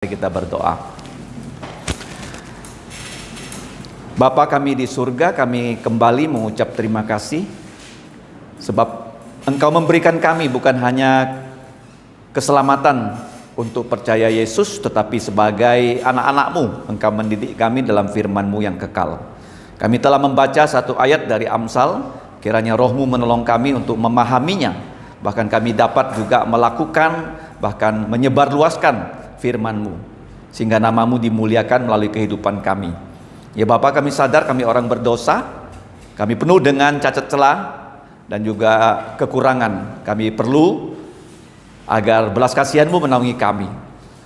Kita berdoa. Bapa kami di surga, kami kembali mengucap terima kasih sebab Engkau memberikan kami bukan hanya keselamatan untuk percaya Yesus, tetapi sebagai anak-anak-Mu Engkau mendidik kami dalam firman-Mu yang kekal. Kami telah membaca satu ayat dari Amsal, kiranya Roh-Mu menolong kami untuk memahaminya, bahkan kami dapat juga melakukan, bahkan menyebarluaskan firman-Mu, sehingga nama-Mu dimuliakan melalui kehidupan kami. Ya Bapa, kami sadar kami orang berdosa, kami penuh dengan cacat celah dan juga kekurangan. Kami perlu agar belas kasihan-Mu menaungi kami,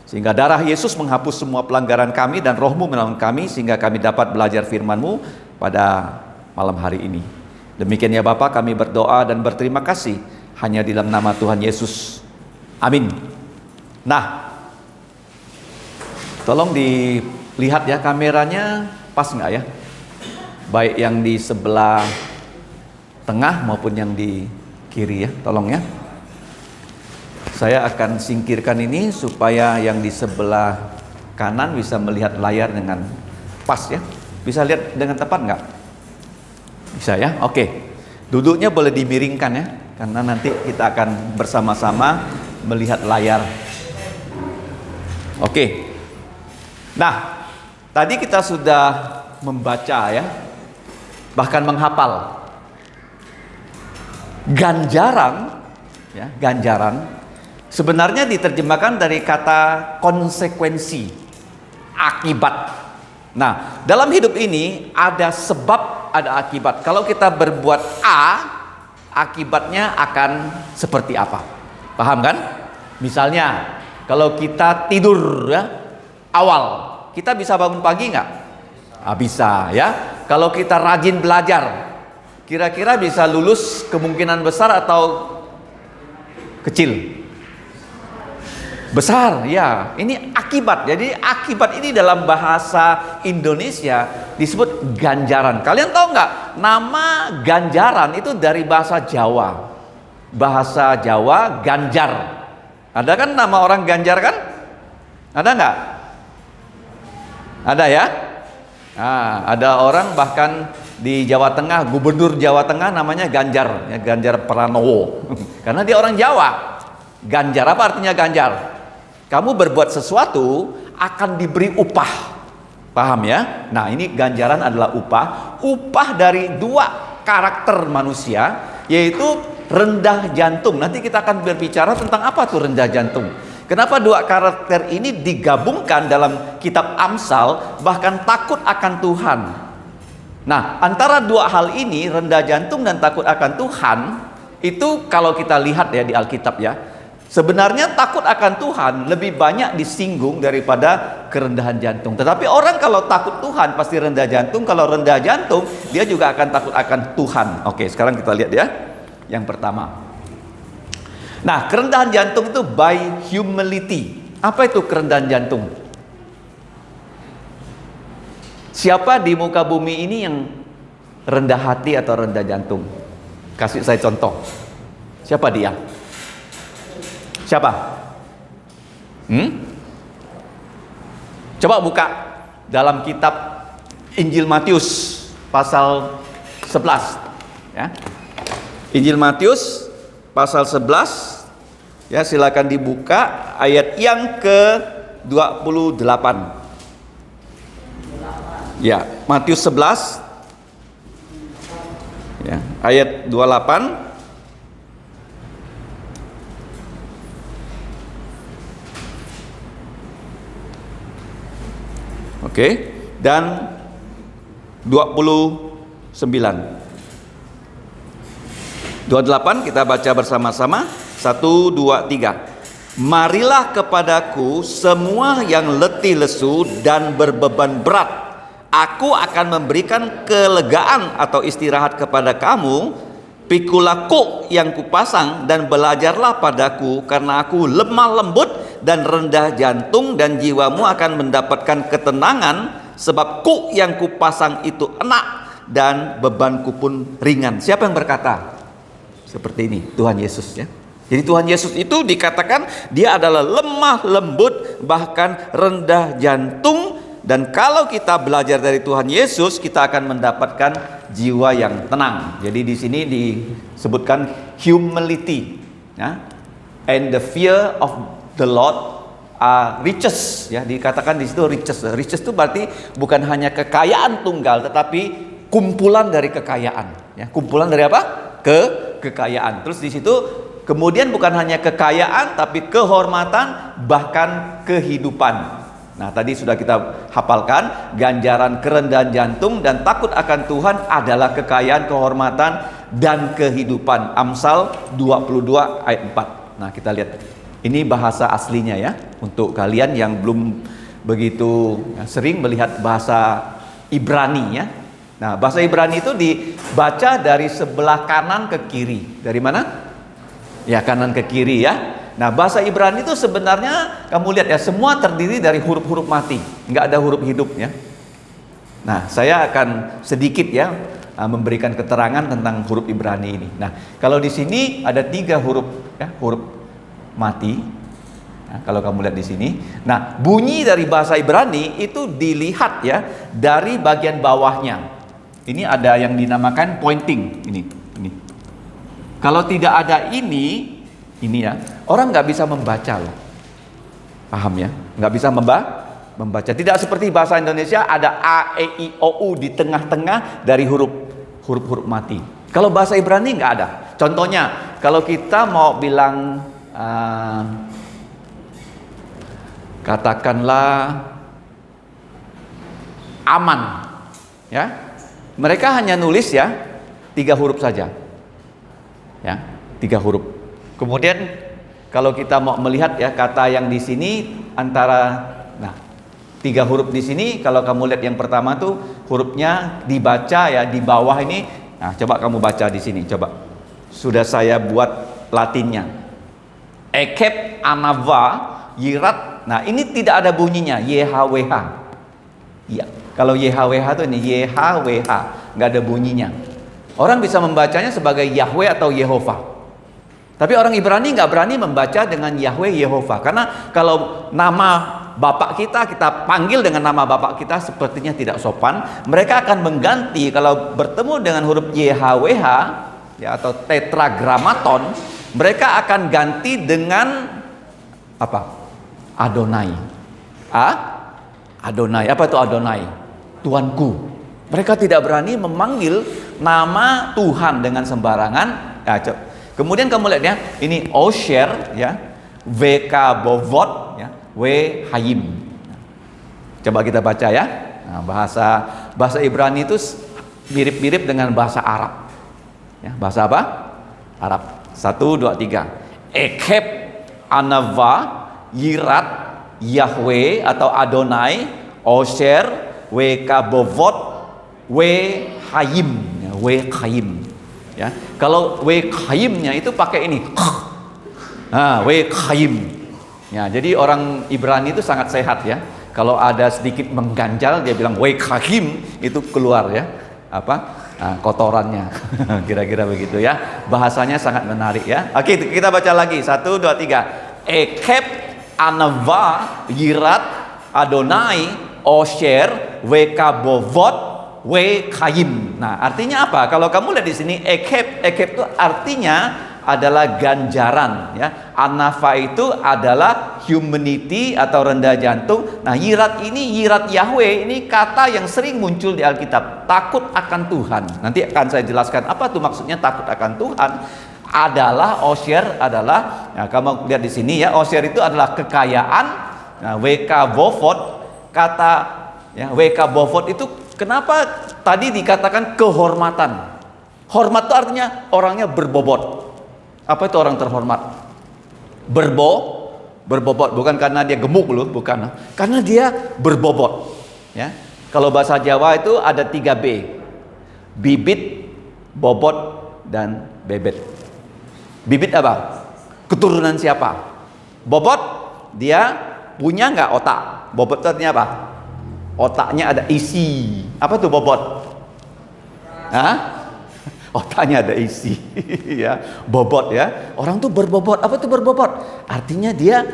sehingga darah Yesus menghapus semua pelanggaran kami dan Roh-Mu menolong kami, sehingga kami dapat belajar firman-Mu pada malam hari ini. Demikian ya Bapa, kami berdoa dan berterima kasih hanya di dalam nama Tuhan Yesus. Amin. Nah, tolong dilihat ya, kameranya pas nggak ya? Baik yang di sebelah tengah maupun yang di kiri ya, tolong ya. Saya akan singkirkan ini supaya yang di sebelah kanan bisa melihat layar dengan pas ya. Bisa lihat dengan tepat nggak? Bisa ya? Oke. Duduknya boleh dimiringkan ya, karena nanti kita akan bersama-sama melihat layar. Oke. Nah, tadi kita sudah membaca ya, bahkan menghafal ganjaran ya, ganjaran sebenarnya diterjemahkan dari kata konsekuensi, akibat. Nah, dalam hidup ini ada sebab, ada akibat. Kalau kita berbuat A, akibatnya akan seperti apa? Paham kan? Misalnya, kalau kita tidur ya awal, kita bisa bangun pagi nggak? Bisa ya. Kalau kita rajin belajar, kira-kira bisa lulus kemungkinan besar atau kecil? Besar ya. Ini akibat. Jadi akibat ini dalam bahasa Indonesia disebut ganjaran. Kalian tahu nggak? Nama ganjaran itu dari bahasa Jawa. Bahasa Jawa Ganjar. Ada kan nama orang Ganjar kan? Ada nggak? Ada ya? Nah, ada orang bahkan di Jawa Tengah, gubernur Jawa Tengah namanya Ganjar, ya, Ganjar Pranowo. Karena dia orang Jawa. Ganjar, apa artinya ganjar? Kamu berbuat sesuatu akan diberi upah. Paham ya? Nah, ini ganjaran adalah upah. Upah dari dua karakter manusia, yaitu rendah jantung. Nanti kita akan berbicara tentang apa tuh rendah jantung. Kenapa dua karakter ini digabungkan dalam kitab Amsal, bahkan takut akan Tuhan. Nah, antara dua hal ini, rendah jantung dan takut akan Tuhan, itu kalau kita lihat ya di Alkitab ya, sebenarnya takut akan Tuhan lebih banyak disinggung daripada kerendahan jantung. Tetapi orang kalau takut Tuhan pasti rendah jantung, kalau rendah jantung dia juga akan takut akan Tuhan. Oke, sekarang kita lihat ya. Yang pertama, nah, kerendahan jantung itu by humility. Apa itu kerendahan jantung? Siapa di muka bumi ini yang rendah hati atau rendah jantung? Kasih saya contoh. Siapa dia? Siapa? Coba buka dalam kitab Injil Matius pasal 11 ya. Injil Matius pasal 11 ya, silakan dibuka ayat yang ke-28. Ya, Matius 11 ya, ayat 28. Oke, dan 29. 28 kita baca bersama-sama. 1, 2, 3. Marilah kepadaku semua yang letih lesu dan berbeban berat, aku akan memberikan kelegaan atau istirahat kepada kamu. Pikulah kuk yang kupasang dan belajarlah padaku, karena aku lemah lembut dan rendah jantung, dan jiwamu akan mendapatkan ketenangan, sebab kuk yang kupasang itu enak dan bebanku pun ringan. Siapa yang berkata seperti ini? Tuhan Yesus ya. Jadi Tuhan Yesus itu dikatakan dia adalah lemah lembut bahkan rendah jantung. Dan kalau kita belajar dari Tuhan Yesus, kita akan mendapatkan jiwa yang tenang. Jadi di sini disebutkan humility, ya. And the fear of the Lord are riches, ya. Dikatakan di situ riches. Riches itu berarti bukan hanya kekayaan tunggal, tetapi kumpulan dari kekayaan, ya. Kumpulan dari apa? Kekayaan. Terus di situ kemudian bukan hanya kekayaan, tapi kehormatan, bahkan kehidupan. Nah, tadi sudah kita hafalkan, ganjaran kerendahan jantung dan takut akan Tuhan adalah kekayaan, kehormatan, dan kehidupan. Amsal 22 ayat 4. Nah, kita lihat. Ini bahasa aslinya ya, untuk kalian yang belum begitu sering melihat bahasa Ibrani ya. Nah, bahasa Ibrani itu dibaca dari sebelah kanan ke kiri. Dari mana? Ya, kanan ke kiri ya. Nah, bahasa Ibrani itu sebenarnya kamu lihat ya, semua terdiri dari huruf-huruf mati, nggak ada huruf hidup ya. Nah, saya akan sedikit ya memberikan keterangan tentang huruf Ibrani ini. Nah, kalau di sini ada 3 huruf ya, huruf mati. Nah, kalau kamu lihat di sini, nah bunyi dari bahasa Ibrani itu dilihat ya dari bagian bawahnya. Ini ada yang dinamakan pointing ini. Kalau tidak ada ini ya, orang nggak bisa membaca loh. Paham ya? Nggak bisa membaca. Tidak seperti bahasa Indonesia ada A, E, I, O, U di tengah-tengah dari huruf mati. Kalau bahasa Ibrani nggak ada. Contohnya, kalau kita mau bilang katakanlah aman, ya, mereka hanya nulis ya 3 huruf saja, ya, 3 huruf. Kemudian kalau kita mau melihat ya kata yang di sini antara 3 huruf di sini, kalau kamu lihat yang pertama tuh hurufnya dibaca ya di bawah ini. Nah, coba kamu baca di sini, coba. Sudah saya buat Latinnya. Ekep anava yirat. Nah, ini tidak ada bunyinya, YHWH. Iya. Kalau YHWH tuh ini YHWH, nggak ada bunyinya. Orang bisa membacanya sebagai Yahweh atau Yehova. Tapi orang Ibrani nggak berani membaca dengan Yahweh Yehova, karena kalau nama bapak kita panggil dengan nama bapak kita sepertinya tidak sopan. Mereka akan mengganti, kalau bertemu dengan huruf YHWH ya atau tetragrammaton, mereka akan ganti dengan apa? Adonai. Adonai. Apa itu Adonai? Tuanku. Mereka tidak berani memanggil nama Tuhan dengan sembarangan. Ya, kemudian kamu lihat ya, ini Osher ya, WK Bovot ya, W Hayim. Coba kita baca ya. Nah, bahasa Ibrani itu mirip-mirip dengan bahasa Arab. Ya, bahasa apa? Arab. 1, 2, 3. Ekep Anava Yirat Yahweh atau Adonai Osher WK Bovot W Hayim ya, W Hayim. Ya, kalau wekhaimnya itu pakai ini. Nah, wekhaim. Ya, jadi orang Ibrani itu sangat sehat ya. Kalau ada sedikit mengganjal, dia bilang wekhaim, itu keluar ya. Apa? Nah, kotorannya. Kira-kira begitu ya. Bahasanya sangat menarik ya. Oke, kita baca lagi. 1, 2, 3. Ekep anava yirat Adonai Osher wekabovot Wekhaim. Nah, artinya apa? Kalau kamu lihat di sini ekep itu artinya adalah ganjaran ya. Anafa itu adalah humanity atau rendah jantung. Nah, yirat ini, yirat Yahweh ini kata yang sering muncul di Alkitab. Takut akan Tuhan. Nanti akan saya jelaskan apa tuh maksudnya takut akan Tuhan. Adalah Osher adalah, nah, kamu lihat di sini ya, Osher itu adalah kekayaan. Nah, WK Bovot, kata ya, WK Bovot itu kenapa tadi dikatakan kehormatan? Hormat itu artinya orangnya berbobot. Apa itu orang terhormat? Berbobot, bukan karena dia gemuk loh, bukan. Karena dia berbobot. Ya. Kalau bahasa Jawa itu ada 3B. Bibit, bobot, dan bebet. Bibit apa? Keturunan siapa? Bobot, dia punya nggak otak? Bobot itu artinya apa? Otaknya ada isi. Apa tuh bobot? Hah? Otaknya ada isi. Ya, bobot ya. Orang tuh berbobot. Apa tuh berbobot? Artinya dia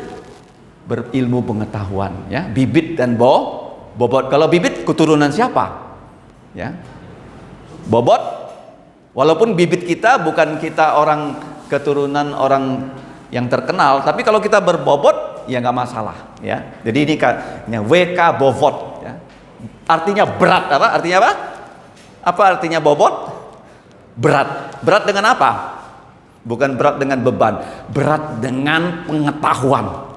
berilmu pengetahuan, ya. Bibit dan bobot. Kalau bibit keturunan siapa? Ya. Bobot, walaupun bibit kita bukan kita orang keturunan orang yang terkenal, tapi kalau kita berbobot ya nggak masalah, ya. Jadi ini kan WK bobot, ya. Artinya berat. Artinya apa? Apa artinya bobot? Berat. Berat dengan apa? Bukan berat dengan beban, berat dengan pengetahuan.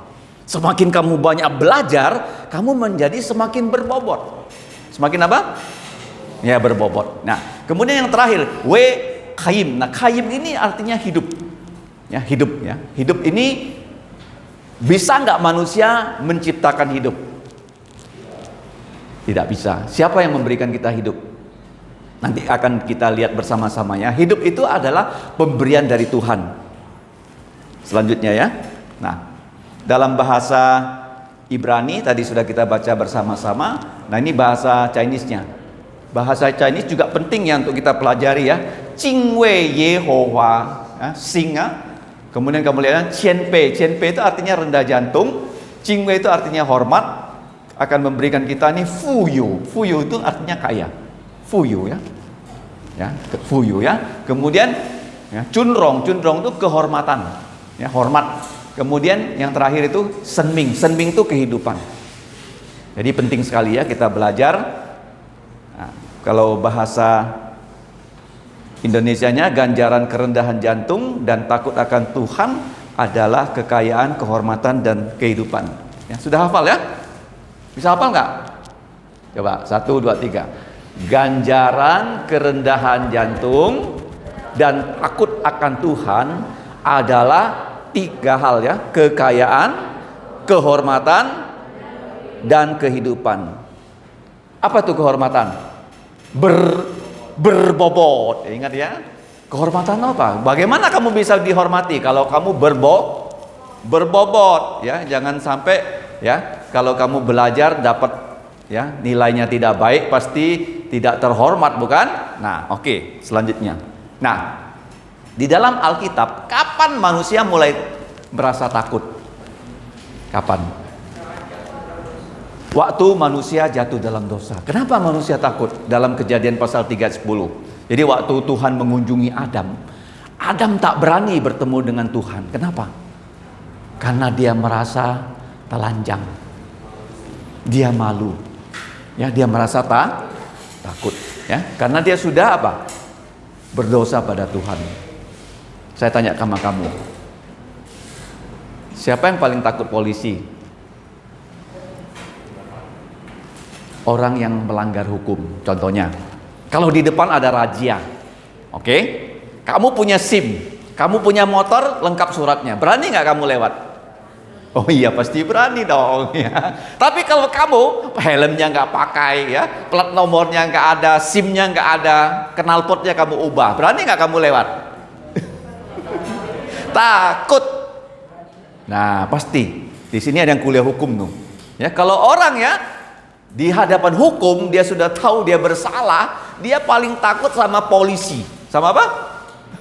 Semakin kamu banyak belajar, kamu menjadi semakin berbobot. Semakin apa? Ya, berbobot. Nah, kemudian yang terakhir, kaim. Nah, kaim ini artinya hidup. Ya, hidup, ya. Hidup ini bisa nggak manusia menciptakan hidup? Tidak bisa. Siapa yang memberikan kita hidup? Nanti akan kita lihat bersama-samanya. Hidup itu adalah pemberian dari Tuhan. Selanjutnya, ya. Nah, dalam bahasa Ibrani tadi sudah kita baca bersama-sama. Nah, ini bahasa Chinese-nya. Bahasa Chinese juga penting ya untuk kita pelajari, ya. Jing Wei Yehovah, ya, sing, ya. Kemudian kamu lihat Qian Pei. Qian Pei itu artinya rendah jantung. Jing Wei itu artinya hormat. Akan memberikan kita ini fuyu. Fuyu itu artinya kaya. Fuyu, ya. Ya, fuyu, ya. Kemudian ya, cunrong itu kehormatan, ya, hormat. Kemudian yang terakhir itu senming itu kehidupan. Jadi penting sekali, ya, kita belajar. Nah, kalau bahasa Indonesianya, ganjaran kerendahan jantung dan takut akan Tuhan adalah kekayaan, kehormatan, dan kehidupan. Ya, sudah hafal, ya? Bisa hafal nggak? Coba 1, 2, 3. Ganjaran kerendahan jantung dan takut akan Tuhan adalah 3 hal, ya. Kekayaan, kehormatan, dan kehidupan. Apa tuh kehormatan? Berbobot. Ingat, ya. Kehormatan apa? Bagaimana kamu bisa dihormati kalau kamu berbobot, ya. Jangan sampai, ya, kalau kamu belajar dapat, ya, nilainya tidak baik, pasti tidak terhormat, bukan? Nah, oke, selanjutnya. Nah, di dalam Alkitab, kapan manusia mulai merasa takut? Kapan? Waktu manusia jatuh dalam dosa. Kenapa manusia takut? Dalam Kejadian pasal 3:10. Jadi waktu Tuhan mengunjungi Adam, Adam tak berani bertemu dengan Tuhan. Kenapa? Karena dia merasa telanjang. Dia malu. Ya, dia merasa takut, ya, karena dia sudah apa? Berdosa pada Tuhan. Saya tanya sama kamu, siapa yang paling takut polisi? Orang yang melanggar hukum. Contohnya, kalau di depan ada razia, oke? Kamu punya SIM, kamu punya motor lengkap suratnya, berani nggak kamu lewat? Oh iya, pasti berani dong, ya. Tapi kalau kamu helmnya nggak pakai, ya, plat nomornya nggak ada, SIM-nya nggak ada, knalpotnya kamu ubah, berani nggak kamu lewat? Takut. Nah, pasti di sini ada yang kuliah hukum tuh. Ya, kalau orang, ya, di hadapan hukum dia sudah tahu dia bersalah, dia paling takut sama polisi. Sama apa?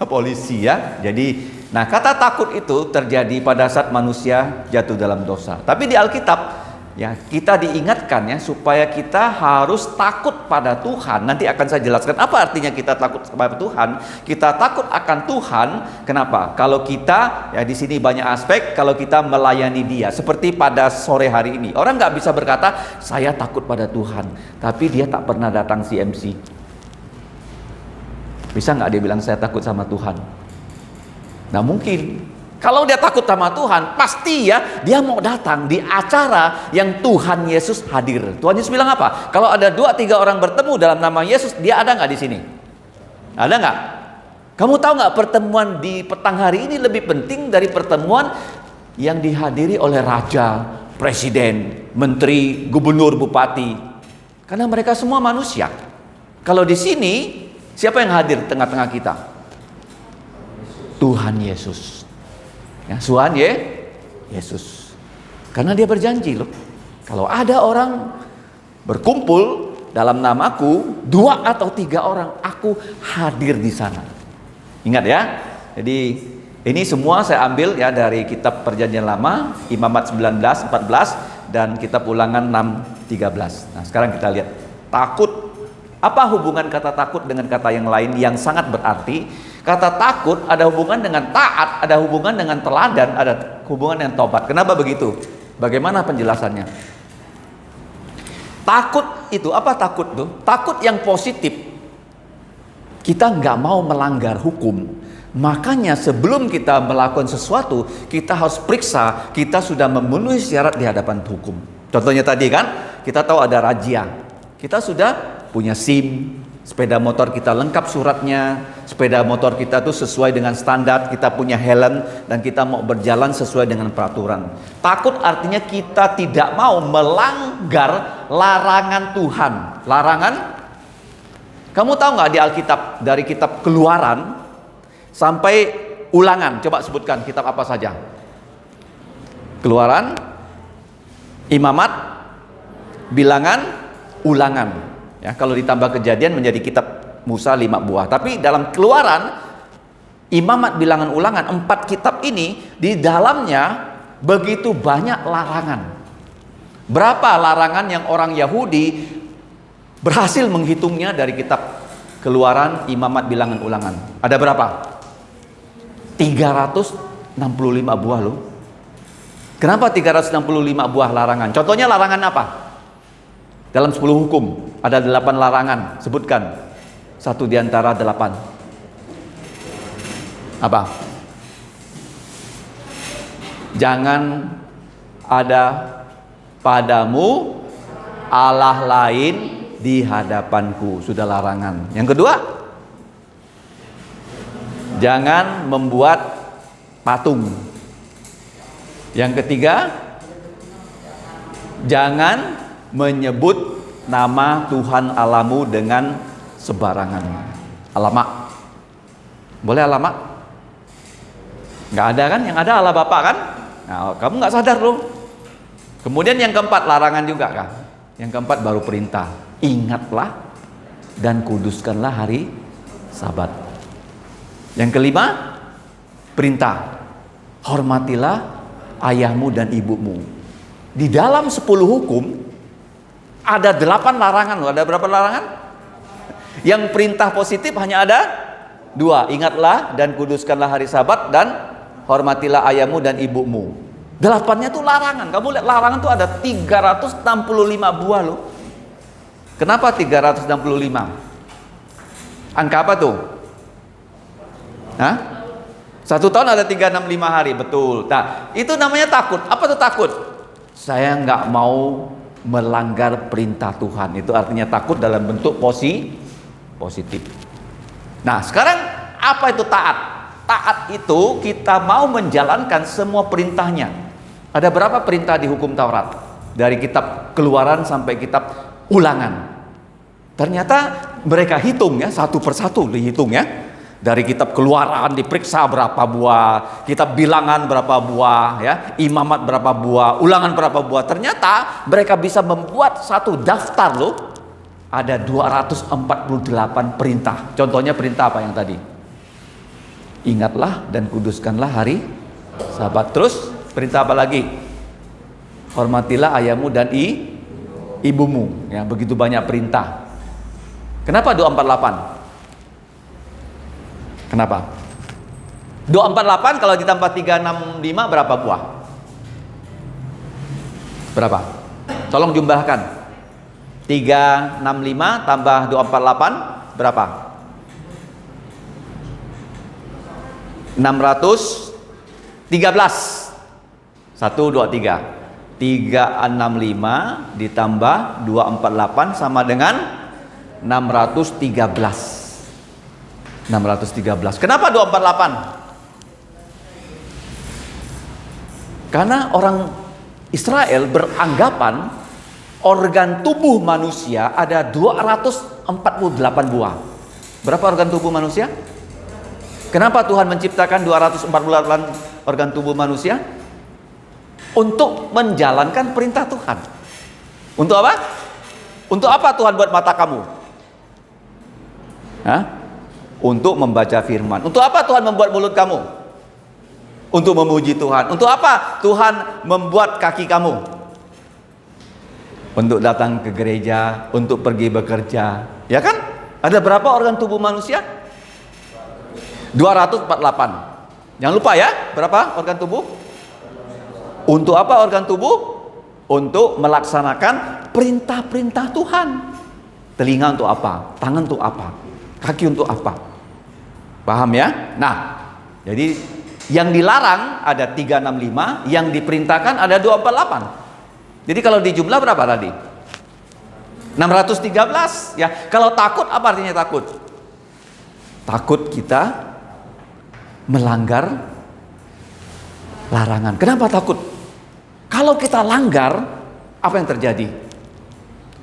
Polisi, ya. Jadi, nah, kata takut itu terjadi pada saat manusia jatuh dalam dosa. Tapi di Alkitab, ya, kita diingatkan, ya, supaya kita harus takut pada Tuhan. Nanti akan saya jelaskan apa artinya kita takut pada Tuhan. Kita takut akan Tuhan. Kenapa? Kalau kita, ya, di sini banyak aspek. Kalau kita melayani Dia, seperti pada sore hari ini, orang nggak bisa berkata saya takut pada Tuhan, tapi dia tak pernah datang CMC. Bisa nggak dia bilang saya takut sama Tuhan? Nah, mungkin. Kalau dia takut sama Tuhan, pasti, ya, dia mau datang di acara yang Tuhan Yesus hadir. Tuhan Yesus bilang apa? Kalau ada 2-3 orang bertemu dalam nama Yesus, dia ada nggak di sini? Ada nggak? Kamu tahu nggak, pertemuan di petang hari ini lebih penting dari pertemuan yang dihadiri oleh raja, presiden, menteri, gubernur, bupati. Karena mereka semua manusia. Kalau di sini, siapa yang hadir di tengah-tengah kita? Tuhan Yesus. Ya, Tuhan Yesus. Karena dia berjanji loh, kalau ada orang berkumpul dalam namaku, 2 atau 3 orang, aku hadir di sana. Ingat, ya. Jadi Ini semua saya ambil ya dari kitab Perjanjian Lama, Imamat 19:14 dan kitab Ulangan 6:13. Nah, sekarang kita lihat takut. Apa hubungan kata takut dengan kata yang lain yang sangat berarti? Kata takut ada hubungan dengan taat, ada hubungan dengan teladan, ada hubungan dengan tobat. Kenapa begitu? Bagaimana penjelasannya? Takut itu, apa takut tuh? Takut yang positif. Kita nggak mau melanggar hukum. Makanya sebelum kita melakukan sesuatu, kita harus periksa kita sudah memenuhi syarat di hadapan hukum. Contohnya tadi kan, kita tahu ada razia. Kita sudah punya SIM, sepeda motor kita lengkap suratnya, sepeda motor kita tuh sesuai dengan standar, kita punya helm, dan kita mau berjalan sesuai dengan peraturan. Takut artinya kita tidak mau melanggar larangan Tuhan. Larangan, kamu tahu nggak di Alkitab, dari kitab Keluaran sampai Ulangan, coba sebutkan kitab apa saja? Keluaran, Imamat, Bilangan, Ulangan. Ya, kalau ditambah Kejadian menjadi kitab Musa 5 buah. Tapi dalam Keluaran, Imamat, Bilangan, Ulangan, 4 kitab ini di dalamnya begitu banyak larangan. Berapa larangan yang orang Yahudi berhasil menghitungnya dari kitab Keluaran, Imamat, Bilangan, Ulangan? Ada berapa? 365 buah loh. Kenapa 365 buah larangan? Contohnya larangan apa? Dalam 10 hukum ada 8 larangan. Sebutkan satu di antara 8. Apa? Jangan ada padamu Allah lain di hadapanku. Sudah larangan. Yang kedua, jangan membuat patung. Yang ketiga, jangan menyebut nama Tuhan Allahmu dengan sembarangan. Alamak. Boleh alamak? Nggak ada kan? Yang ada Allah Bapa kan? Nah, kamu nggak sadar loh. Kemudian yang keempat, larangan juga kan? Yang keempat baru perintah. Ingatlah dan kuduskanlah hari Sabat. Yang kelima, perintah. Hormatilah ayahmu dan ibumu. Di dalam 10 hukum ada 8 larangan loh. Ada berapa larangan? Yang perintah positif hanya ada 2. Ingatlah dan kuduskanlah hari Sabat, dan hormatilah ayahmu dan ibumu. 8-nya tuh larangan. Kamu lihat larangan tuh ada 365 buah loh. Kenapa 365? Angka apa tuh? Hah? 1 tahun ada 365 hari, betul. Nah, itu namanya takut. Apa tuh takut? Saya nggak mau melanggar perintah Tuhan. Itu artinya takut dalam bentuk positif. Nah, sekarang apa itu taat? Taat itu kita mau menjalankan semua perintahnya. Ada berapa perintah di hukum Taurat? Dari kitab Keluaran sampai kitab Ulangan. Ternyata mereka hitung ya, satu persatu dihitung ya. Dari kitab Keluaran diperiksa berapa buah, kitab Bilangan berapa buah, ya, Imamat berapa buah, Ulangan berapa buah. Ternyata mereka bisa membuat satu daftar loh. Ada 248 perintah. Contohnya perintah apa yang tadi? Ingatlah dan kuduskanlah hari Sabat. Terus perintah apa lagi? Hormatilah ayahmu dan ibumu. Ya, begitu banyak perintah. Kenapa 248? Kenapa? 248 kalau ditambah 365 berapa buah? Berapa? Tolong jumlahkan. 365 tambah 248 berapa? 613. 1, 2, 3. 365 ditambah 248 sama dengan 613. 613. Kenapa 248? Karena orang Israel beranggapan organ tubuh manusia ada 248 buah. Berapa organ tubuh manusia? Kenapa Tuhan menciptakan 248 organ tubuh manusia? Untuk menjalankan perintah Tuhan. Untuk apa? Untuk apa Tuhan buat mata kamu? Hah? Untuk membaca firman. Untuk apa Tuhan membuat mulut kamu? Untuk memuji Tuhan. Untuk apa Tuhan membuat kaki kamu? Untuk datang ke gereja, untuk pergi bekerja. Ya kan? Ada berapa organ tubuh manusia? 248. Jangan lupa ya, berapa organ tubuh? Untuk apa organ tubuh? Untuk melaksanakan perintah-perintah Tuhan. Telinga untuk apa? Tangan untuk apa? Kaki untuk apa? Paham ya? Nah, jadi yang dilarang ada 365, yang diperintahkan ada 248. Jadi kalau dijumlah berapa tadi? 613 ya. Kalau takut, apa artinya takut? Takut kita melanggar larangan. Kenapa takut? Kalau kita langgar, apa yang terjadi?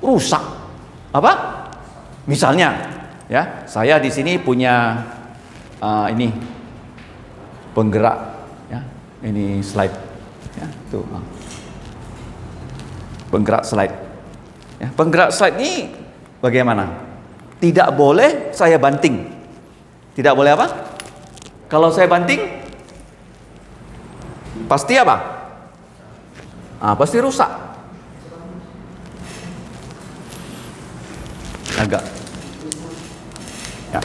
Rusak. Apa? Misalnya, ya, saya di sini punya ini penggerak, ya, ini slide, ya, tuh, penggerak slide. Ya, penggerak slide ini bagaimana? Tidak boleh saya banting. Tidak boleh apa? Kalau saya banting, pasti apa? Pasti rusak. Agak. Ya.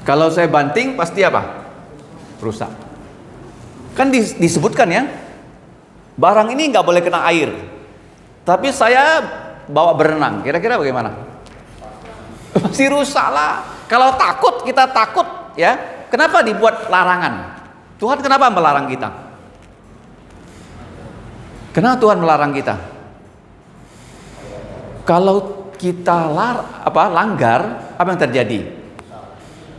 Kalau saya banting, pasti apa? Rusak. Kan disebutkan ya, barang ini nggak boleh kena air. Tapi saya bawa berenang, kira-kira bagaimana? Pasti rusak lah. Kalau takut, kita takut ya. Kenapa dibuat larangan? Tuhan kenapa melarang kita? Kenapa Tuhan melarang kita? Kalau kita langgar, apa yang terjadi?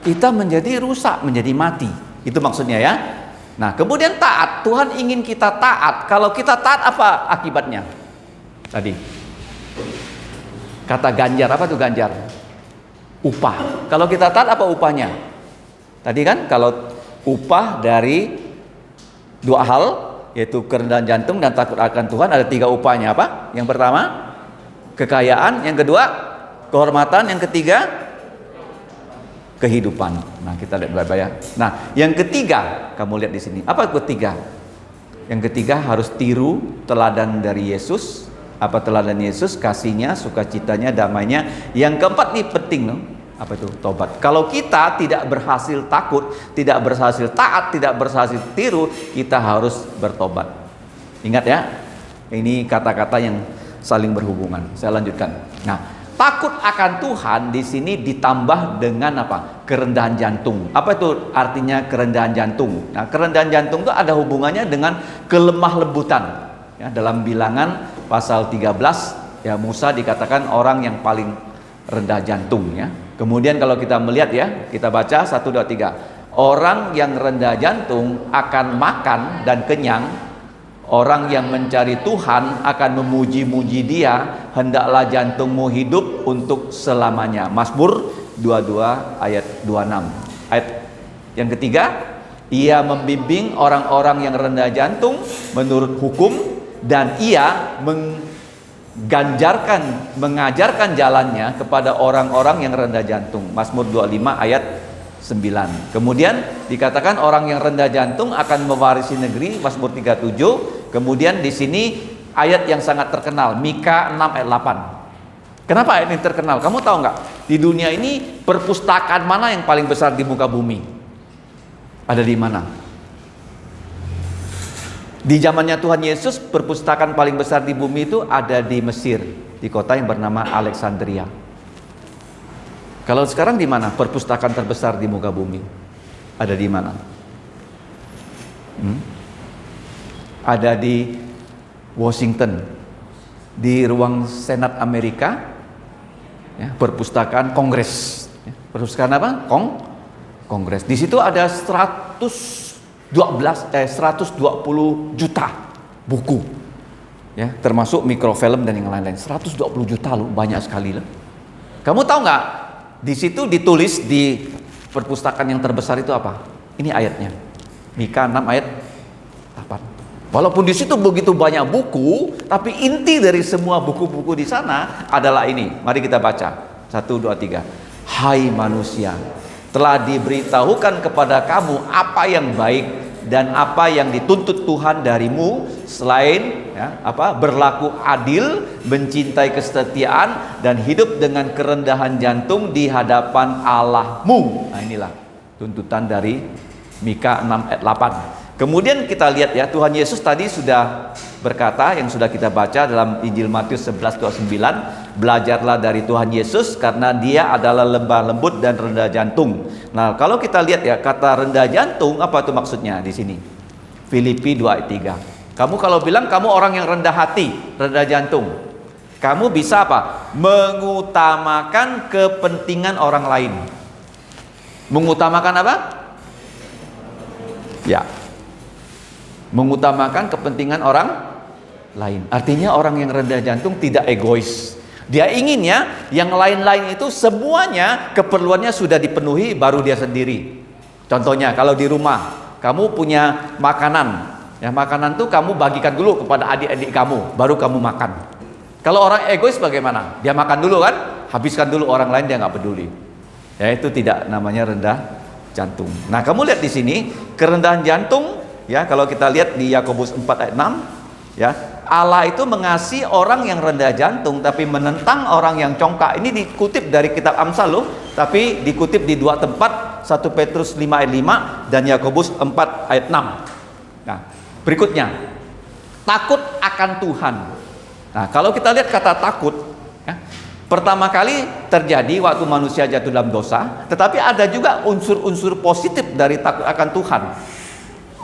Kita menjadi rusak, menjadi mati. Itu maksudnya ya. Nah, kemudian taat. Tuhan ingin kita taat. Kalau kita taat, apa akibatnya? Tadi kata ganjar, apa tuh ganjar? Upah. Kalau kita taat, apa upahnya? Tadi kan kalau upah dari dua hal, yaitu kerendahan jantung dan takut akan Tuhan, ada 3 upahnya. Apa? Yang pertama, kekayaan. Yang kedua, kehormatan. Yang ketiga, kehidupan. Nah, kita lihat baik-baik ya. Nah, yang ketiga, kamu lihat di sini. Apa ketiga? Yang ketiga harus tiru teladan dari Yesus. Apa teladan Yesus? Kasihnya, sukacitanya, damainya. Yang keempat nih penting loh. Apa itu? Tobat. Kalau kita tidak berhasil takut, tidak berhasil taat, tidak berhasil tiru, kita harus bertobat. Ingat ya, ini kata-kata yang saling berhubungan. Saya lanjutkan. Nah, takut akan Tuhan di sini ditambah dengan apa? Kerendahan jantung. Apa itu artinya kerendahan jantung? Nah, kerendahan jantung itu ada hubungannya dengan kelemah lembutan. Ya, dalam Bilangan pasal 13, ya, Musa dikatakan orang yang paling rendah jantung ya. Kemudian kalau kita melihat ya, kita baca 1, 2, 3. Orang yang rendah jantung akan makan dan kenyang. Orang yang mencari Tuhan akan memuji-muji Dia. Hendaklah jantungmu hidup untuk selamanya. Mazmur 22 ayat 26. Ayat yang ketiga, Ia membimbing orang-orang yang rendah jantung menurut hukum, dan Ia mengajarkan jalannya kepada orang-orang yang rendah jantung. Mazmur 25 ayat 9. Kemudian dikatakan orang yang rendah jantung akan mewarisi negeri. Mazmur 37. Kemudian di sini ayat yang sangat terkenal, Mika 6 ayat 8. Kenapa ayat ini terkenal? Kamu tahu nggak? Di dunia ini perpustakaan mana yang paling besar di muka bumi? Ada di mana? Di zamannya Tuhan Yesus, perpustakaan paling besar di bumi itu ada di Mesir, di kota yang bernama Alexandria. Kalau sekarang di mana perpustakaan terbesar di muka bumi? Ada di mana? Ada di Washington, di ruang Senat Amerika, ya, perpustakaan Kongres. Ya, perpustakaan apa? Kongres. Di situ ada 120 juta buku, ya, termasuk mikrofilm dan yang lain-lain. 120 juta loh, banyak sekali loh. Kamu tahu nggak? Di situ ditulis di perpustakaan yang terbesar itu apa? Ini ayatnya, Mika 6 ayat 8. Walaupun di situ begitu banyak buku, tapi inti dari semua buku-buku di sana adalah ini. Mari kita baca. 1, 2, 3. Hai manusia, Telah diberitahukan kepada kamu apa yang baik dan apa yang dituntut Tuhan darimu, selain berlaku adil, mencintai kesetiaan, dan hidup dengan kerendahan jantung di hadapan Allahmu. Nah, inilah tuntutan dari Mika 6 ayat 8. Kemudian kita lihat ya, Tuhan Yesus tadi sudah berkata, yang sudah kita baca dalam Injil Matius 11:29, belajarlah dari Tuhan Yesus karena dia adalah lemah lembut dan rendah jantung. Nah, kalau kita lihat ya, kata rendah jantung, apa itu maksudnya di sini? Filipi 2 ayat 3. Kamu kalau bilang kamu orang yang rendah hati, rendah jantung, kamu bisa apa? Mengutamakan kepentingan orang lain. Mengutamakan apa? Ya, mengutamakan kepentingan orang lain. Artinya orang yang rendah jantung tidak egois. Dia inginnya yang lain-lain itu semuanya keperluannya sudah dipenuhi, baru dia sendiri. Contohnya kalau di rumah kamu punya makanan, ya makanan tuh kamu bagikan dulu kepada adik-adik kamu, baru kamu makan. Kalau orang egois bagaimana? Dia makan dulu kan, habiskan dulu, orang lain dia nggak peduli. Ya, itu tidak namanya rendah jantung. Nah, kamu lihat di sini kerendahan jantung. Ya, kalau kita lihat di Yakobus 4 ayat 6, ya, Allah itu mengasihi orang yang rendah jantung tapi menentang orang yang congkak. Ini dikutip dari kitab Amsal loh, tapi dikutip di dua tempat, 1 Petrus 5 ayat 5 dan Yakobus 4 ayat 6. Nah, berikutnya, takut akan Tuhan. Nah, kalau kita lihat kata takut, ya, pertama kali terjadi waktu manusia jatuh dalam dosa, tetapi ada juga unsur-unsur positif dari takut akan Tuhan.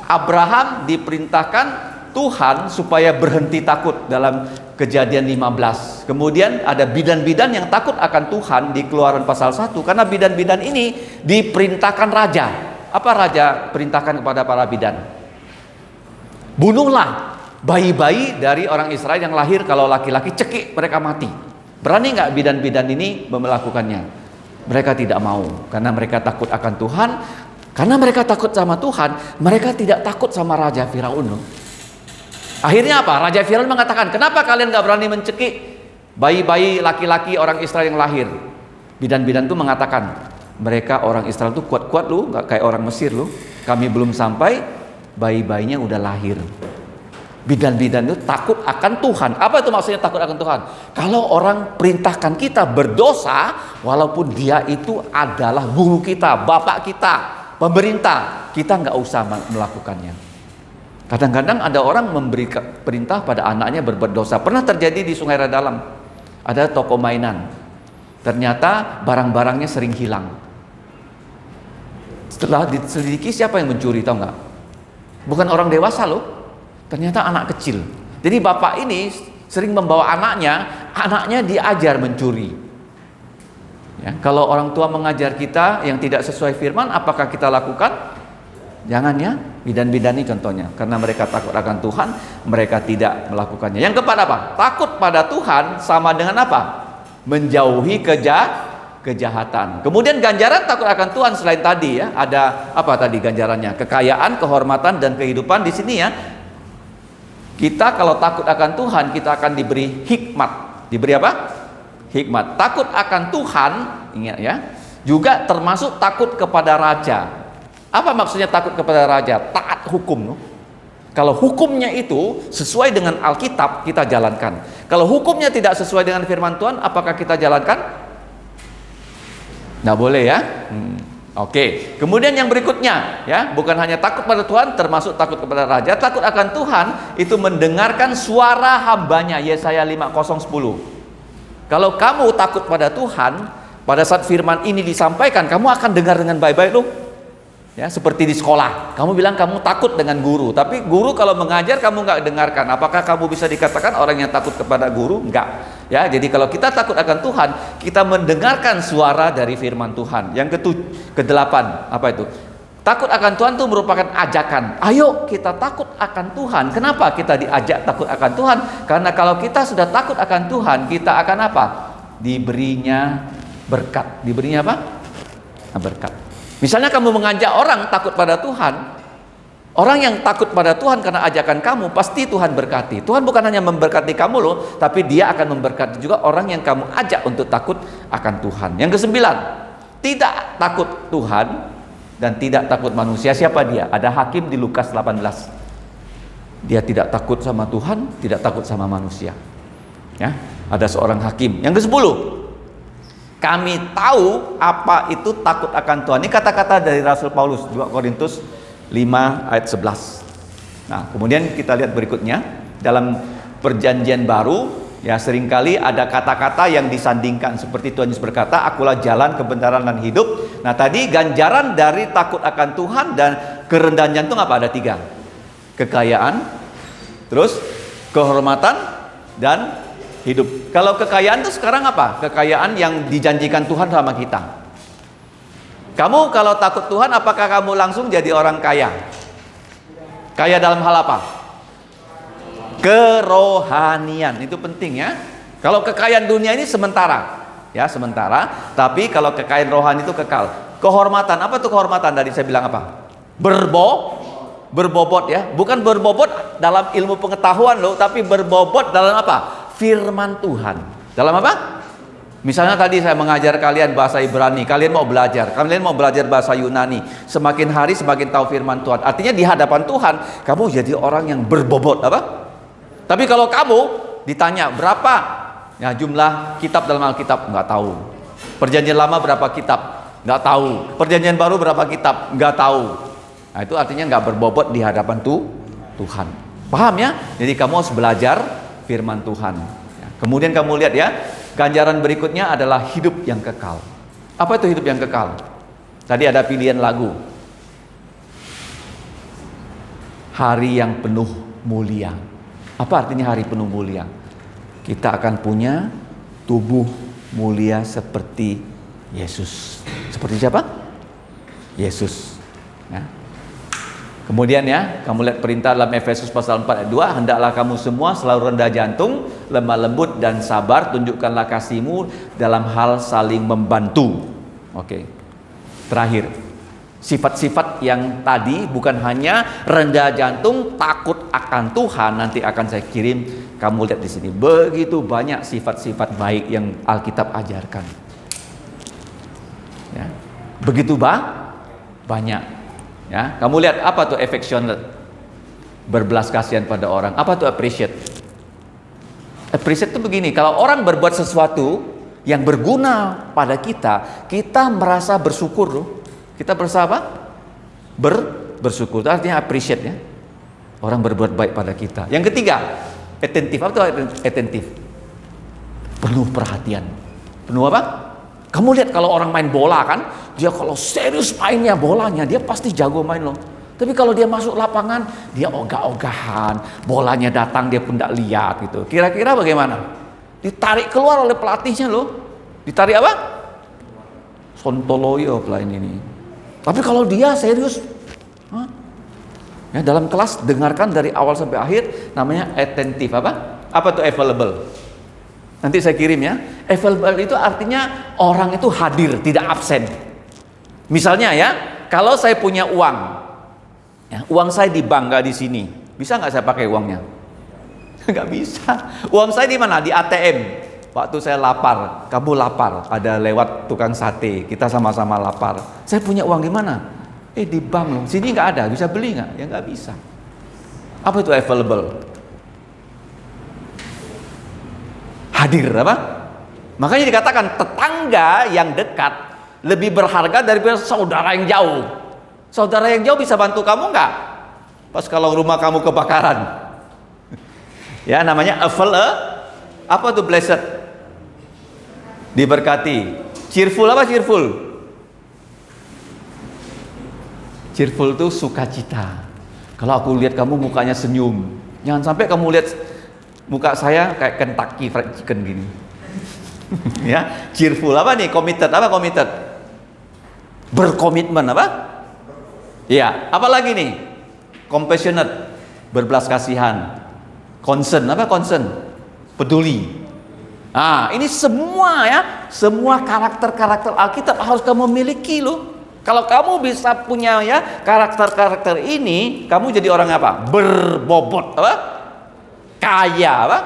Abraham diperintahkan Tuhan supaya berhenti takut dalam Kejadian 15. Kemudian ada bidan-bidan yang takut akan Tuhan di Keluaran pasal 1, karena bidan-bidan ini diperintahkan raja. Apa raja perintahkan kepada para bidan? Bunuhlah bayi-bayi dari orang Israel yang lahir, kalau laki-laki cekik mereka mati. Berani nggak bidan-bidan ini melakukannya? Mereka tidak mau, karena mereka takut akan Tuhan. Karena mereka takut sama Tuhan, mereka tidak takut sama Raja Firaun. Akhirnya apa? Raja Firaun mengatakan, kenapa kalian gak berani mencekik bayi-bayi laki-laki orang Israel yang lahir? Bidan-bidan itu mengatakan, mereka orang Israel itu kuat-kuat lu, gak kayak orang Mesir lu. Kami belum sampai, bayi-bayinya udah lahir. Bidan-bidan itu takut akan Tuhan. Apa itu maksudnya takut akan Tuhan? Kalau orang perintahkan kita berdosa, walaupun dia itu adalah guru kita, bapak kita, pemerintah, kita nggak usah melakukannya. Kadang-kadang ada orang memberi perintah pada anaknya berbuat dosa. Pernah terjadi di Sungai Radalam. Ada toko mainan. Ternyata barang-barangnya sering hilang. Setelah diselidiki, siapa yang mencuri, tahu nggak? Bukan orang dewasa loh. Ternyata anak kecil. Jadi bapak ini sering membawa anaknya diajar mencuri. Ya, kalau orang tua mengajar kita yang tidak sesuai firman, apakah kita lakukan? Jangan ya, bidan-bidan ini contohnya. Karena mereka takut akan Tuhan, mereka tidak melakukannya. Yang keempat apa? Takut pada Tuhan sama dengan apa? Menjauhi kejahatan. Kemudian ganjaran takut akan Tuhan selain tadi ya, ada apa tadi ganjarannya? Kekayaan, kehormatan, dan kehidupan. Di sini ya, kita kalau takut akan Tuhan, kita akan diberi hikmat. Diberi apa? Hikmat. Takut akan Tuhan, ingat ya, juga termasuk takut kepada raja. Apa maksudnya takut kepada raja? Taat hukum. Kalau hukumnya itu sesuai dengan Alkitab, kita jalankan. Kalau hukumnya tidak sesuai dengan firman Tuhan, apakah kita jalankan? Nggak boleh ya. Oke. Kemudian yang berikutnya ya, bukan hanya takut pada Tuhan, termasuk takut kepada raja. Takut akan Tuhan itu mendengarkan suara hambanya. Yesaya 5:10. Kalau kamu takut pada Tuhan, pada saat firman ini disampaikan, kamu akan dengar dengan baik-baik loh. Ya, seperti di sekolah, kamu bilang kamu takut dengan guru, tapi guru kalau mengajar kamu nggak dengarkan. Apakah kamu bisa dikatakan orang yang takut kepada guru? Enggak. Ya, jadi kalau kita takut akan Tuhan, kita mendengarkan suara dari firman Tuhan. Yang kedelapan, apa itu? Takut akan Tuhan itu merupakan ajakan. Ayo kita takut akan Tuhan. Kenapa kita diajak takut akan Tuhan? Karena kalau kita sudah takut akan Tuhan, kita akan apa? Diberinya berkat. Diberinya apa? Berkat. Misalnya kamu mengajak orang takut pada Tuhan, orang yang takut pada Tuhan karena ajakan kamu, pasti Tuhan berkati. Tuhan bukan hanya memberkati kamu loh, tapi Dia akan memberkati juga orang yang kamu ajak untuk takut akan Tuhan. Yang kesembilan, tidak takut Tuhan dan tidak takut manusia. Siapa dia? Ada hakim di Lukas 18. Dia tidak takut sama Tuhan, tidak takut sama manusia. Ya, ada seorang hakim. Yang ke-10, kami tahu apa itu takut akan Tuhan. Ini kata-kata dari Rasul Paulus, 2 Korintus 5 ayat 11. Nah, kemudian kita lihat berikutnya. Dalam perjanjian baru, ya, seringkali ada kata-kata yang disandingkan. Seperti Tuhan Yesus berkata, akulah jalan, kebenaran, dan hidup. Nah, tadi ganjaran dari takut akan Tuhan dan kerendahan jantung apa? Ada 3. Kekayaan, terus kehormatan, dan hidup. Kalau kekayaan itu sekarang apa? Kekayaan yang dijanjikan Tuhan sama kita. Kamu kalau takut Tuhan, apakah kamu langsung jadi orang kaya? Kaya dalam hal apa? Kerohanian. Itu penting ya. Kalau kekayaan dunia ini sementara, ya, sementara. Tapi kalau kekayaan rohani itu kekal. Kehormatan, apa tuh kehormatan? Tadi saya bilang apa? Berbobot ya. Bukan berbobot dalam ilmu pengetahuan loh, tapi berbobot dalam apa? Firman Tuhan. Dalam apa? Misalnya tadi saya mengajar kalian bahasa Ibrani, kalian mau belajar bahasa Yunani. Semakin hari semakin tahu firman Tuhan. Artinya di hadapan Tuhan kamu jadi orang yang berbobot apa? Tapi kalau kamu ditanya berapa ya jumlah kitab dalam Alkitab, nggak tahu. Perjanjian lama berapa kitab? Nggak tahu. Perjanjian baru berapa kitab? Nggak tahu. Nah, itu artinya nggak berbobot di hadapan Tuhan. Paham ya? Jadi kamu harus belajar firman Tuhan. Ya. Kemudian kamu lihat ya, ganjaran berikutnya adalah hidup yang kekal. Apa itu hidup yang kekal? Tadi ada pilihan lagu. Hari yang penuh mulia. Apa artinya hari penuh mulia? Kita akan punya tubuh mulia seperti Yesus. Seperti siapa? Yesus. Ya. Kemudian ya, kamu lihat perintah dalam Efesus pasal 4 ayat 2, hendaklah kamu semua selalu rendah jantung, lemah lembut dan sabar, tunjukkanlah kasihmu dalam hal saling membantu. Oke. Terakhir, sifat-sifat yang tadi bukan hanya rendah jantung, takut akan Tuhan, nanti akan saya kirim, kamu lihat di sini. Begitu banyak sifat-sifat baik yang Alkitab ajarkan. Ya. Begitu banyak. Ya, kamu lihat apa tuh affectionate? Berbelas kasihan pada orang. Apa tuh appreciate? Appreciate itu begini, kalau orang berbuat sesuatu yang berguna pada kita, kita merasa bersyukur loh. Kita merasa apa? Bersyukur. Itu artinya appreciate ya. Orang berbuat baik pada kita. Yang ketiga, attentive. Apa tuh attentive? Penuh perhatian. Penuh apa? Kamu lihat kalau orang main bola kan, dia kalau serius mainnya bolanya, dia pasti jago main loh. Tapi kalau dia masuk lapangan, dia ogah-ogahan, bolanya datang dia pun tidak lihat gitu. Kira-kira bagaimana? Ditarik keluar oleh pelatihnya loh. Ditarik apa? Sontoloyo pelayan ini. Tapi kalau dia serius, ya, dalam kelas dengarkan dari awal sampai akhir, namanya attentive apa? Apa tuh available? Nanti saya kirim ya. Available itu artinya orang itu hadir, tidak absen. Misalnya ya, kalau saya punya uang, ya, uang saya di bank, nggak di sini, bisa nggak saya pakai uangnya? Nggak bisa. Uang saya di mana? Di ATM. Waktu saya lapar, kamu lapar, ada lewat tukang sate, kita sama-sama lapar. Saya punya uang di mana? Di bank loh. Sini nggak ada, bisa beli nggak? Ya nggak bisa. Apa itu available? Hadir apa? Makanya dikatakan tetangga yang dekat lebih berharga daripada saudara yang jauh. Saudara yang jauh bisa bantu kamu nggak? Pas kalau rumah kamu kebakaran. Ya namanya apa tuh blessed? Diberkati. Cheerful apa cheerful? Cheerful tuh sukacita. Kalau aku lihat kamu mukanya senyum, jangan sampai kamu lihat muka saya kayak Kentucky Fried Chicken gini. Ya, cheerful apa nih? Committed apa committed? Berkomitmen apa? Iya, apa lagi nih? Compassionate, berbelas kasihan. Concern apa concern? Peduli. Ah, ini semua ya, semua karakter-karakter Alkitab harus kamu miliki loh. Kalau kamu bisa punya ya karakter-karakter ini, kamu jadi orang apa? Berbobot apa? Kaya apa?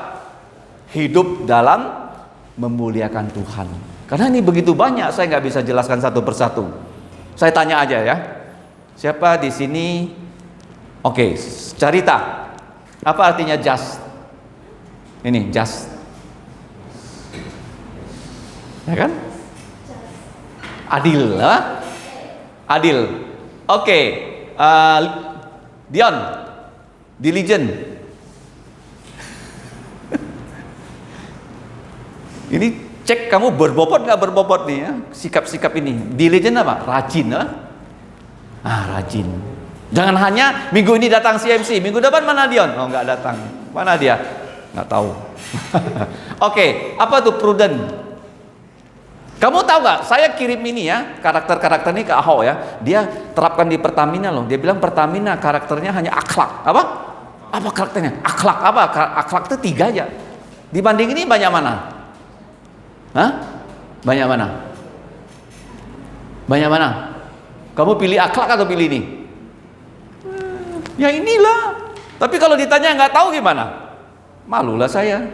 Hidup dalam memuliakan Tuhan. Karena ini begitu banyak, saya nggak bisa jelaskan satu persatu. Saya tanya aja ya. Siapa di sini? Oke, Carita. Apa artinya just? Ini just. Ya kan? Adil, ha? Adil. Oke. Dion. Diligent. Ini cek kamu berbobot nggak berbobot nih ya, sikap-sikap ini. Diligent apa? Rajin, ha? Rajin. Jangan hanya minggu ini datang CMC, minggu depan mana Dion? Oh, nggak datang. Mana dia? Nggak tahu. Oke, apa tuh prudent? Kamu tahu nggak? Saya kirim ini ya, karakter-karakter ini ke Ahok ya. Dia terapkan di Pertamina loh. Dia bilang Pertamina karakternya hanya akhlak. Apa? Apa karakternya? Akhlak apa? Akhlak itu 3 aja. Dibanding ini banyak mana? Hah? Banyak mana? Banyak mana? Kamu pilih akhlak atau pilih ini? Ya inilah. Tapi kalau ditanya nggak tahu gimana? Malulah saya.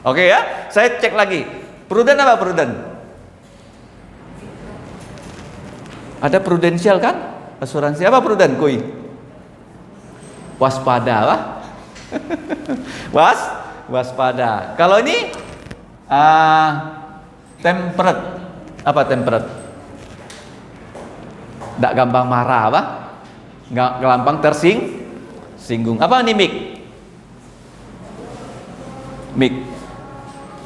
Oke ya, saya cek lagi. Prudent apa prudent? Ada prudensial kan? Asuransi apa prudent? Kui? Waspada apa? Waspada. Kalau ini temperate. Apa temperate? Nggak gampang marah apa? Nggak gampang tersinggung. Apa ini mik?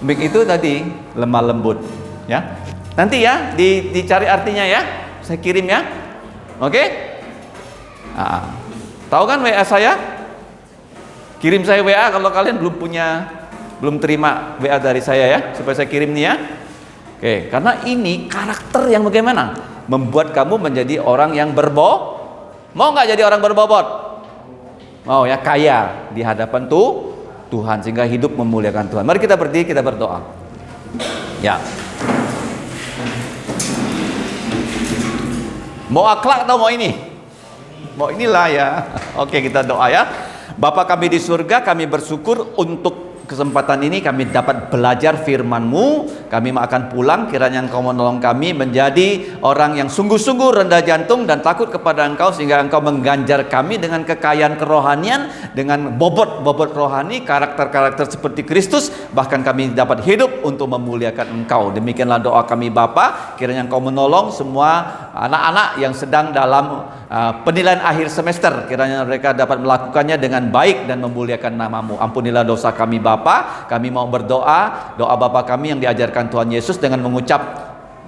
Mik itu tadi lemah lembut, ya. Nanti ya dicari artinya ya. Saya kirim ya. Oke? Tahu kan WA saya? Kirim saya WA kalau kalian belum terima WA dari saya ya, supaya saya kirim nih ya. Oke, karena ini karakter yang bagaimana? Membuat kamu menjadi orang yang mau nggak jadi orang berbobot? Mau ya, kaya di hadapan Tuhan sehingga hidup memuliakan Tuhan. Mari kita berdiri, kita berdoa. Ya. Mau akhlak atau mau ini? Mau inilah ya. Oke, kita doa ya. Bapa kami di surga, kami bersyukur untuk kesempatan ini kami dapat belajar firman-Mu. Kami akan pulang, kiranya Engkau menolong kami menjadi orang yang sungguh-sungguh rendah jantung dan takut kepada Engkau, sehingga Engkau mengganjar kami dengan kekayaan kerohanian, dengan bobot-bobot rohani, karakter-karakter seperti Kristus. Bahkan kami dapat hidup untuk memuliakan Engkau. Demikianlah doa kami Bapa, kiranya Engkau menolong semua anak-anak yang sedang dalam penilaian akhir semester, kiranya mereka dapat melakukannya dengan baik dan memuliakan nama-Mu. Ampunilah dosa kami Bapa. Kami mau berdoa, doa Bapa kami yang diajarkan Tuhan Yesus dengan mengucap,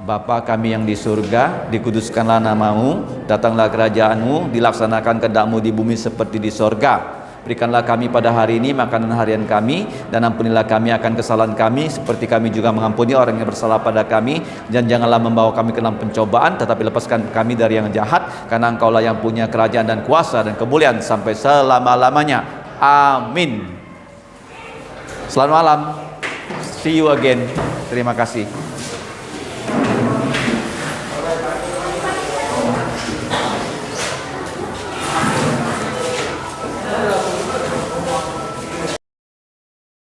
Bapa kami yang di surga, dikuduskanlah nama-Mu, datanglah kerajaan-Mu, dilaksanakan kehendak-Mu di bumi seperti di sorga. Berikanlah kami pada hari ini makanan harian kami, dan ampunilah kami akan kesalahan kami, seperti kami juga mengampuni orang yang bersalah pada kami. Dan janganlah membawa kami ke dalam pencobaan, tetapi lepaskan kami dari yang jahat, karena Engkaulah yang punya kerajaan dan kuasa dan kemuliaan sampai selama-lamanya. Amin. Selamat malam. See you again. Terima kasih.